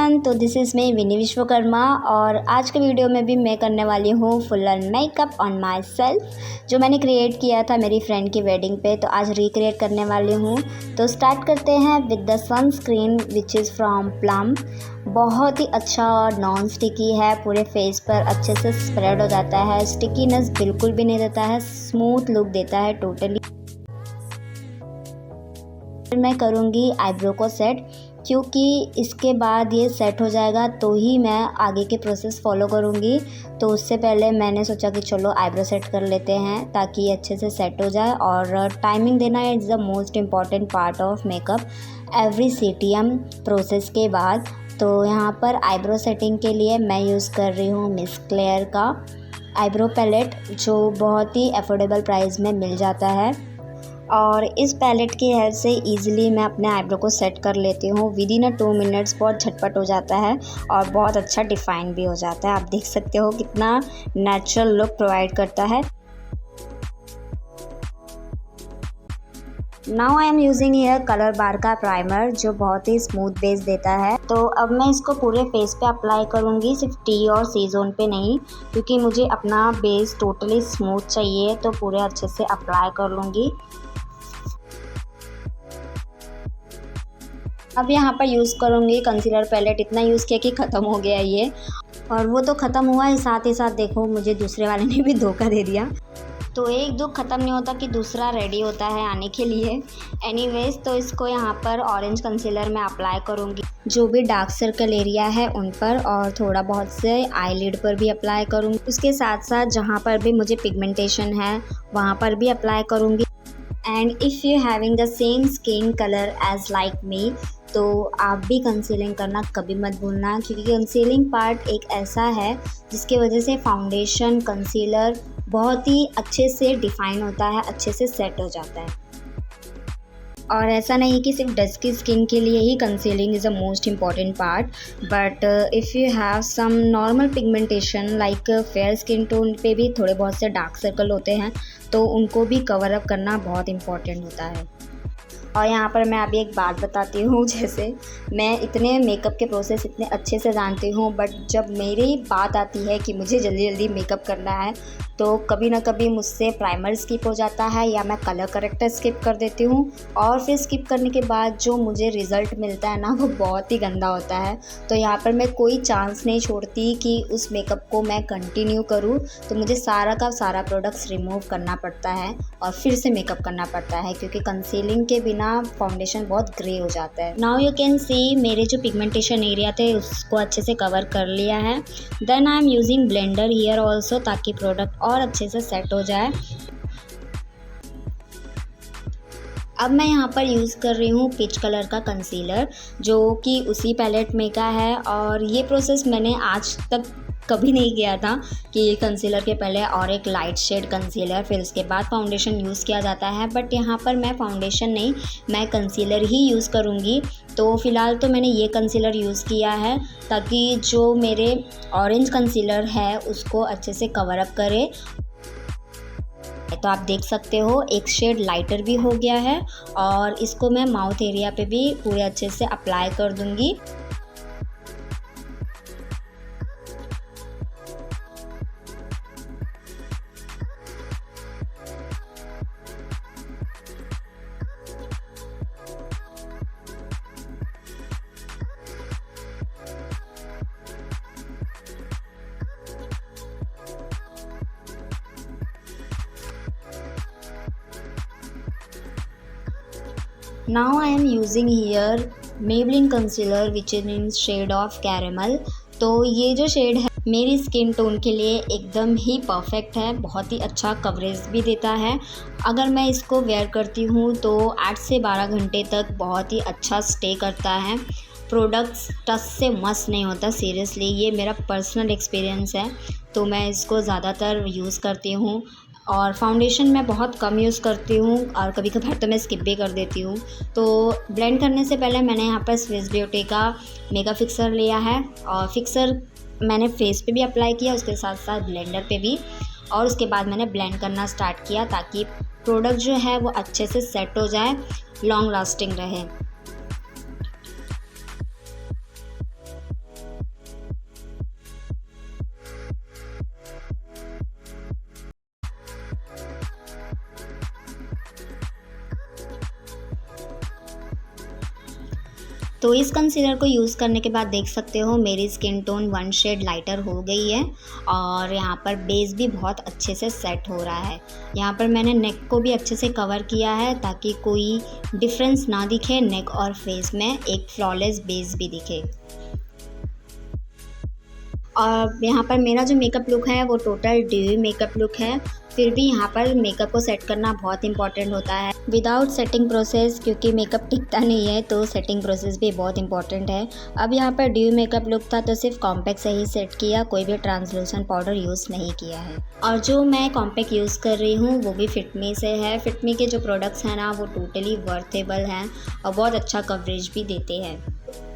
Everyone, तो this is me विनी विश्वकर्मा और आज के वीडियो में भी मैं करने वाली हूँ full on makeup on my self जो मैंने क्रिएट किया था मेरी फ्रेंड की वेडिंग पे। तो आज रिक्रिएट करने वाली हूँ। तो स्टार्ट करते हैं with the sunscreen which is from plum. बहुत ही अच्छा और नॉन स्टिकी है, पूरे फेस पर अच्छे से स्प्रेड हो जाता है, स्टिकीनेस बिल्कुल भी नहीं देता है, स्मूथ लुक देता है टोटली। मैं करूँगी आईब्रो को सेट, क्योंकि इसके बाद ये सेट हो जाएगा तो ही मैं आगे के प्रोसेस फॉलो करूँगी। तो उससे पहले मैंने सोचा कि चलो आईब्रो सेट कर लेते हैं ताकि ये अच्छे से सेट हो जाए। और टाइमिंग देना is the most important part of makeup every CTM process के बाद। तो यहाँ पर आईब्रो सेटिंग के लिए मैं यूज़ कर रही हूँ मिस क्लेयर का आईब्रो पैलेट, जो बहुत ही अफोर्डेबल प्राइस में मिल जाता है। और इस पैलेट की हेल्प से इजीली मैं अपने आईब्रो को सेट कर लेती हूँ। विद इन 2 मिनट्स बहुत झटपट हो जाता है और बहुत अच्छा डिफाइन भी हो जाता है। आप देख सकते हो कितना नेचुरल लुक प्रोवाइड करता है। Now I am using here colour bar का प्राइमर जो बहुत ही स्मूथ बेस देता है। तो अब मैं इसको पूरे फेस पे अप्लाई करूँगी, सिर्फ T और C जोन पे नहीं, क्योंकि मुझे अपना बेस टोटली स्मूथ चाहिए। तो पूरे अच्छे से अप्लाई कर लूँगी। अब यहाँ पर यूज़ करूँगी कंसीलर पैलेट। इतना यूज़ किया कि ख़त्म हो गया ये, और वो तो ख़त्म हुआ ही साथ देखो मुझे दूसरे वाले ने भी धोखा दे दिया। तो एक दुख ख़त्म नहीं होता कि दूसरा रेडी होता है आने के लिए। एनीवेज, तो इसको यहाँ पर ऑरेंज कंसीलर में अप्लाई करूँगी, जो भी डार्क सर्कल एरिया है उन पर, और थोड़ा बहुत से आईलिड पर भी अप्लाई करूँगी। उसके साथ साथ जहाँ पर भी मुझे पिगमेंटेशन है वहाँ पर भी अप्लाई करूँगी। And if you having the same skin colour as like me, तो आप भी कंसीलिंग करना कभी मत भूलना, क्योंकि कंसीलिंग पार्ट एक ऐसा है जिसकी वजह से फाउंडेशन कंसीलर बहुत ही अच्छे से डिफ़ाइन होता है, अच्छे से सेट हो जाता है। और ऐसा नहीं कि सिर्फ डस्की स्किन के लिए ही concealing is the most important part, but if you have some normal pigmentation like fair skin tone पे भी थोड़े बहुत से डार्क सर्कल होते हैं, तो उनको भी कवर अप करना बहुत इम्पॉर्टेंट होता है। और यहाँ पर मैं अभी एक बात बताती हूँ, जैसे मैं इतने मेकअप के प्रोसेस इतने अच्छे से जानती हूँ, बट जब मेरी बात आती है कि मुझे जल्दी जल्दी मेकअप करना है तो कभी ना कभी मुझसे प्राइमर स्किप हो जाता है या मैं कलर करेक्टर स्किप कर देती हूँ। और फिर स्किप करने के बाद जो मुझे रिज़ल्ट मिलता है ना, वो बहुत ही गंदा होता है। तो यहाँ पर मैं कोई चांस नहीं छोड़ती कि उस मेकअप को मैं कंटिन्यू करूँ। तो मुझे सारा का सारा प्रोडक्ट्स रिमूव करना पड़ता है और फिर से मेकअप करना पड़ता है, क्योंकि कंसीलिंग के बिना फाउंडेशन बहुत ग्रे हो जाता है। नाउ यू कैन सी मेरे जो पिगमेंटेशन एरिया थे उसको अच्छे से कवर कर लिया है। Then I am using blender here also, ताकि प्रोडक्ट और अच्छे से सेट हो जाए। अब मैं यहाँ पर यूज़ कर रही हूँ पीच कलर का कंसीलर, जो कि उसी पैलेट में का है। और ये प्रोसेस मैंने आज तक कभी नहीं किया था कि कंसीलर के पहले और एक लाइट शेड कंसीलर, फिर उसके बाद फाउंडेशन यूज़ किया जाता है। बट यहाँ पर मैं फाउंडेशन नहीं, मैं कंसीलर ही यूज़ करूँगी। तो फ़िलहाल तो मैंने ये कंसीलर यूज़ किया है ताकि जो मेरे ऑरेंज कंसीलर है उसको अच्छे से कवर अप करे। तो आप देख सकते हो एक शेड लाइटर भी हो गया है, और इसको मैं माउथ एरिया पे भी पूरे अच्छे से अप्लाई कर दूँगी। Now I am using here Maybelline concealer which is in shade of caramel। तो ये जो शेड है मेरी स्किन टोन के लिए एकदम ही परफेक्ट है, बहुत ही अच्छा कवरेज भी देता है। अगर मैं इसको वेयर करती हूँ तो 8 से 12 घंटे तक बहुत ही अच्छा स्टे करता है। प्रोडक्ट्स टच से मस नहीं होता, सीरियसली ये मेरा पर्सनल एक्सपीरियंस है। तो मैं इसको ज़्यादातर यूज़ करती हूँ। और फाउंडेशन मैं बहुत कम यूज़ करती हूँ, और कभी कभार तो मैं स्किप भी कर देती हूँ। तो ब्लेंड करने से पहले मैंने यहाँ पर स्विस ब्यूटी का मेगा फिक्सर लिया है, और फिक्सर मैंने फेस पे भी अप्लाई किया, उसके साथ साथ ब्लेंडर पे भी। और उसके बाद मैंने ब्लेंड करना स्टार्ट किया ताकि प्रोडक्ट जो है वो अच्छे से सेट हो जाए, लॉन्ग लास्टिंग रहे। तो इस कंसीलर को यूज़ करने के बाद देख सकते हो मेरी स्किन टोन 1 शेड लाइटर हो गई है और यहाँ पर बेस भी बहुत अच्छे से सेट हो रहा है। यहाँ पर मैंने नेक को भी अच्छे से कवर किया है ताकि कोई डिफरेंस ना दिखे नेक और फेस में, एक फ्लॉलेस बेस भी दिखे। और यहाँ पर मेरा जो मेकअप लुक है वो टोटल ड्यूई मेकअप लुक है। फिर भी यहाँ पर मेकअप को सेट करना बहुत इंपॉर्टेंट होता है विदाउट सेटिंग प्रोसेस, क्योंकि मेकअप टिकता नहीं है तो सेटिंग प्रोसेस भी बहुत इंपॉर्टेंट है। अब यहाँ पर ड्यूई मेकअप लुक था तो सिर्फ कॉम्पैक्ट से ही सेट किया, कोई भी ट्रांसलूसेंट पाउडर यूज़ नहीं किया है। और जो मैं कॉम्पैक्ट यूज़ कर रही हूँ वो भी फिटमी से है। फिटमी के जो प्रोडक्ट्स हैं ना वो टोटली वर्थेबल हैं और बहुत अच्छा कवरेज भी देते हैं।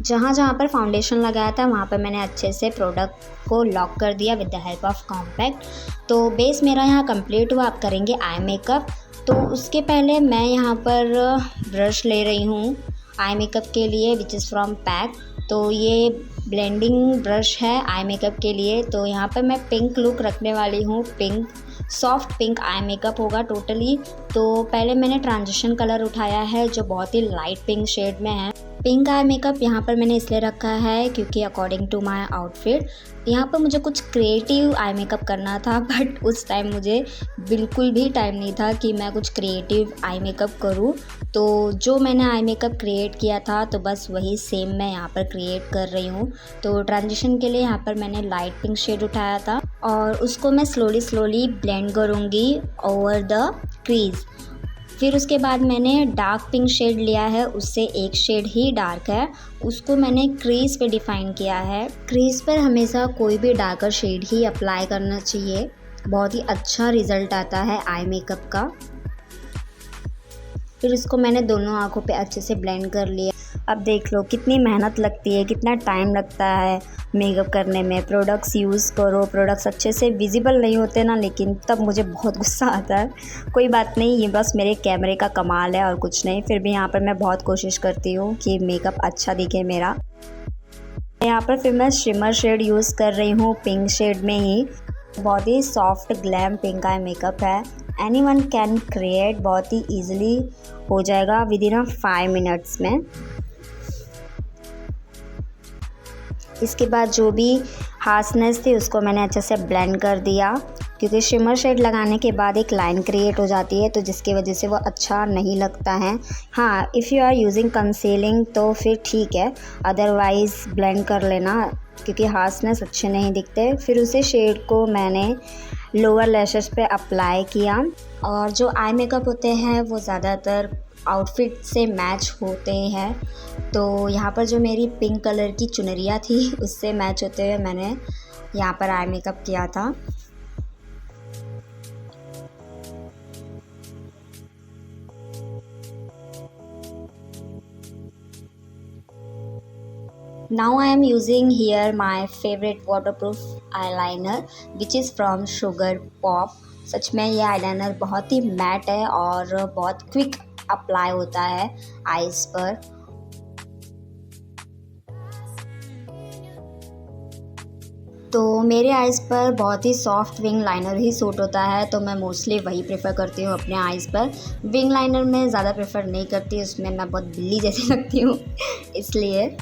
जहाँ पर फाउंडेशन लगाया था वहाँ पर मैंने अच्छे से प्रोडक्ट को लॉक कर दिया with the help of compact. तो बेस मेरा यहाँ कंप्लीट हुआ। आप करेंगे आई मेकअप। तो उसके पहले मैं यहाँ पर ब्रश ले रही हूँ आई मेकअप के लिए विच इज़ फ्रॉम पैक। तो ये ब्लेंडिंग ब्रश है आई मेकअप के लिए। तो यहाँ पर मैं पिंक लुक रखने वाली हूँ, pink soft pink eye makeup होगा टोटली। तो पहले मैंने ट्रांजिशन कलर उठाया है जो बहुत ही लाइट पिंक शेड में है। पिंक आई मेकअप यहाँ पर मैंने इसलिए रखा है क्योंकि अकॉर्डिंग टू माय आउटफिट यहाँ पर मुझे कुछ क्रिएटिव आई मेकअप करना था, बट उस टाइम मुझे बिल्कुल भी टाइम नहीं था कि मैं कुछ क्रिएटिव आई मेकअप करूँ। तो जो मैंने आई मेकअप क्रिएट किया था तो बस वही सेम मैं यहाँ पर क्रिएट कर रही हूँ। तो ट्रांजिशन के लिए यहाँ पर मैंने लाइट पिंक शेड उठाया था और उसको मैं स्लोली ब्लेंड करूँगी ओवर द क्रीज। फिर उसके बाद मैंने डार्क पिंक शेड लिया है, उससे एक शेड ही डार्क है, उसको मैंने क्रीज पे डिफ़ाइन किया है। क्रीज पर हमेशा कोई भी डार्कर शेड ही अप्लाई करना चाहिए, बहुत ही अच्छा रिज़ल्ट आता है आई मेकअप का। फिर इसको मैंने दोनों आँखों पे अच्छे से ब्लेंड कर लिया। अब देख लो कितनी मेहनत लगती है, कितना टाइम लगता है मेकअप करने में। प्रोडक्ट्स यूज़ करो, प्रोडक्ट्स अच्छे से विजिबल नहीं होते ना, लेकिन तब मुझे बहुत गुस्सा आता है। कोई बात नहीं, ये बस मेरे कैमरे का कमाल है और कुछ नहीं। फिर भी यहाँ पर मैं बहुत कोशिश करती हूँ कि मेकअप अच्छा दिखे मेरा। यहाँ पर फिर मैं शिमर शेड यूज़ कर रही हूँ पिंक शेड में ही। बहुत ही soft glam pink eye makeup है, एनीवन कैन क्रिएट, बहुत ही ईजिली हो जाएगा विद इन 5 मिनट्स में। इसके बाद जो भी हार्शनेस थी उसको मैंने अच्छे से ब्लेंड कर दिया, क्योंकि शिमर शेड लगाने के बाद एक लाइन क्रिएट हो जाती है तो जिसकी वजह से वो अच्छा नहीं लगता है। हाँ, if you are using concealing तो फिर ठीक है, अदरवाइज़ ब्लेंड कर लेना क्योंकि हार्शनेस अच्छे नहीं दिखते। फिर उसी शेड को मैंने लोअर लैशेस पे अप्लाई किया। और जो आई मेकअप होते हैं वो ज़्यादातर आउटफिट से मैच होते हैं, तो यहाँ पर जो मेरी पिंक कलर की चुनरिया थी उससे मैच होते हुए मैंने यहाँ पर आई मेकअप किया था। Now I am using here my favorite waterproof eyeliner which is from Sugar Pop। सच में ये आईलाइनर बहुत ही मैट है और बहुत क्विक अप्लाई होता है आईज पर। तो मेरे आईज़ पर बहुत ही सॉफ्ट विंग लाइनर ही सूट होता है, तो मैं मोस्टली वही प्रेफर करती हूँ अपने आईज़ पर। विंग लाइनर मैं ज़्यादा प्रेफर नहीं करती, उसमें मैं बहुत बिल्ली जैसी लगती हूँ इसलिए।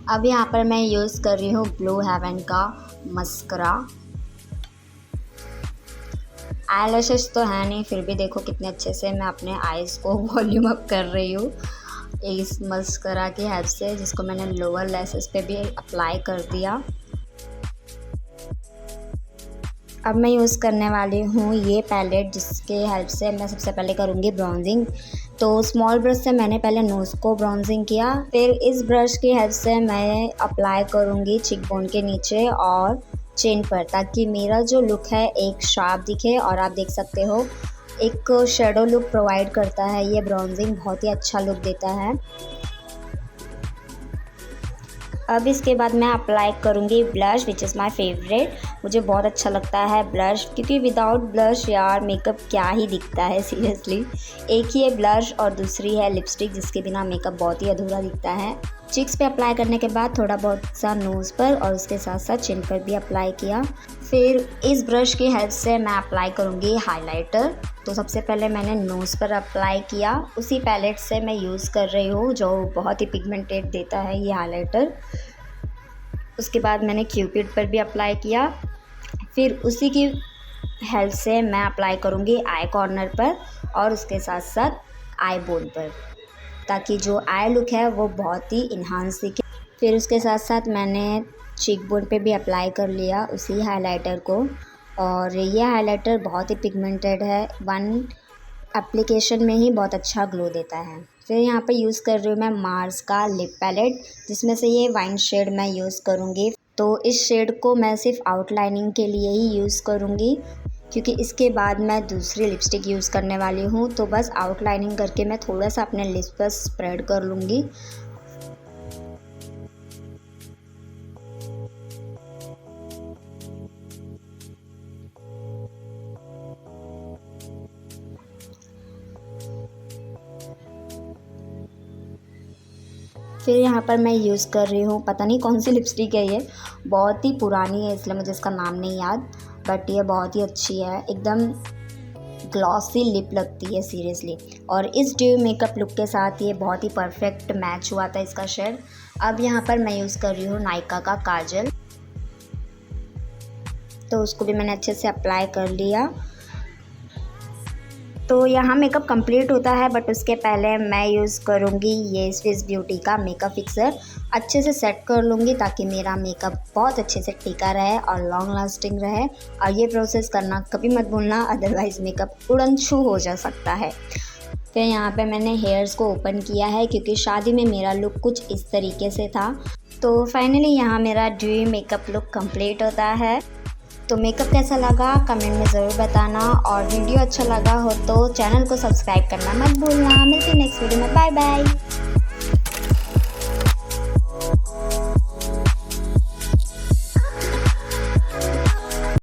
अब यहाँ पर मैं यूज़ कर रही हूँ ब्लू हेवन का मस्करा। आई लैशेस तो है नहीं, फिर भी देखो कितने अच्छे से मैं अपने आईज़ को वॉल्यूम अप कर रही हूँ इस मस्करा की हेल्प से, जिसको मैंने लोअर लैशेस पे भी अप्लाई कर दिया। अब मैं यूज़ करने वाली हूँ ये पैलेट, जिसके हेल्प से मैं सबसे पहले करूँगी ब्राउजिंग। तो स्मॉल ब्रश से मैंने पहले नोज़ को ब्राउजिंग किया, फिर इस ब्रश की हेल्प से मैं अप्लाई करूँगी चिकबोन के नीचे और चिन पर, ताकि मेरा जो लुक है एक शार्प दिखे। और आप देख सकते हो एक शेडो लुक प्रोवाइड करता है ये ब्राउजिंग, बहुत ही अच्छा लुक देता है। अब इसके बाद मैं अप्लाई करूँगी blush which is my favourite. मुझे बहुत अच्छा लगता है ब्लश, क्योंकि विदाउट ब्लश यार मेकअप क्या ही दिखता है सीरियसली। एक ही है ब्लश और दूसरी है लिपस्टिक, जिसके बिना मेकअप बहुत ही अधूरा दिखता है। चिक्स पे अप्लाई करने के बाद थोड़ा बहुत सा नोज़ पर और उसके साथ साथ चिन पर भी अप्लाई किया। फिर इस ब्रश की हेल्प से मैं अप्लाई करूँगी हाइलाइटर। तो सबसे पहले मैंने नोज़ पर अप्लाई किया, उसी पैलेट से मैं यूज़ कर रही हूँ जो बहुत ही पिगमेंटेड देता है ये हाइलाइटर। उसके बाद मैंने क्यूपिड पर भी अप्लाई किया। फिर उसी की हेल्प से मैं अप्लाई करूँगी आई कॉर्नर पर और उसके साथ साथ आई बोन पर, ताकि जो आई लुक है वो बहुत ही इन्हांस दिखे। फिर उसके साथ साथ मैंने चीक बोन पे भी अप्लाई कर लिया उसी हाइलाइटर को। और ये हाइलाइटर बहुत ही पिगमेंटेड है, वन एप्लीकेशन में ही बहुत अच्छा ग्लो देता है। फिर यहाँ पे यूज़ कर रही हूँ मैं मार्स का लिप पैलेट, जिसमें से ये वाइन शेड मैं यूज़ करूँगी। तो इस शेड को मैं सिर्फ आउटलाइनिंग के लिए ही यूज़ करूँगी, क्योंकि इसके बाद मैं दूसरी लिपस्टिक यूज़ करने वाली हूँ। तो बस आउटलाइनिंग करके मैं थोड़ा सा अपने लिप्स पर स्प्रेड कर लूँगी। फिर यहाँ पर मैं यूज़ कर रही हूँ, पता नहीं कौन सी लिपस्टिक है, ये बहुत ही पुरानी है इसलिए मुझे इसका नाम नहीं याद, बट ये बहुत ही अच्छी है, एकदम ग्लॉसी लिप लगती है सीरियसली। और इस ड्यू मेकअप लुक के साथ ये बहुत ही परफेक्ट मैच हुआ था इसका शेड। अब यहाँ पर मैं यूज़ कर रही हूँ नायका का काजल, तो उसको भी मैंने अच्छे से अप्लाई कर लिया। तो यहाँ मेकअप कंप्लीट होता है, बट उसके पहले मैं यूज़ करूँगी ये स्विस ब्यूटी का मेकअप फिक्सर। अच्छे से सेट कर लूँगी ताकि मेरा मेकअप बहुत अच्छे से टिका रहे और लॉन्ग लास्टिंग रहे। और ये प्रोसेस करना कभी मत भूलना, अदरवाइज़ मेकअप उड़न छू हो जा सकता है। फिर यहाँ पे मैंने हेयर्स को ओपन किया है, क्योंकि शादी में मेरा लुक कुछ इस तरीके से था। तो फाइनली यहाँ मेरा ड्यू मेकअप लुक कंप्लीट होता है। तो मेकअप कैसा लगा कमेंट में ज़रूर बताना, और वीडियो अच्छा लगा हो तो चैनल को सब्सक्राइब करना मत भूलना। मिलते हैं नेक्स्ट वीडियो में, बाय बाय।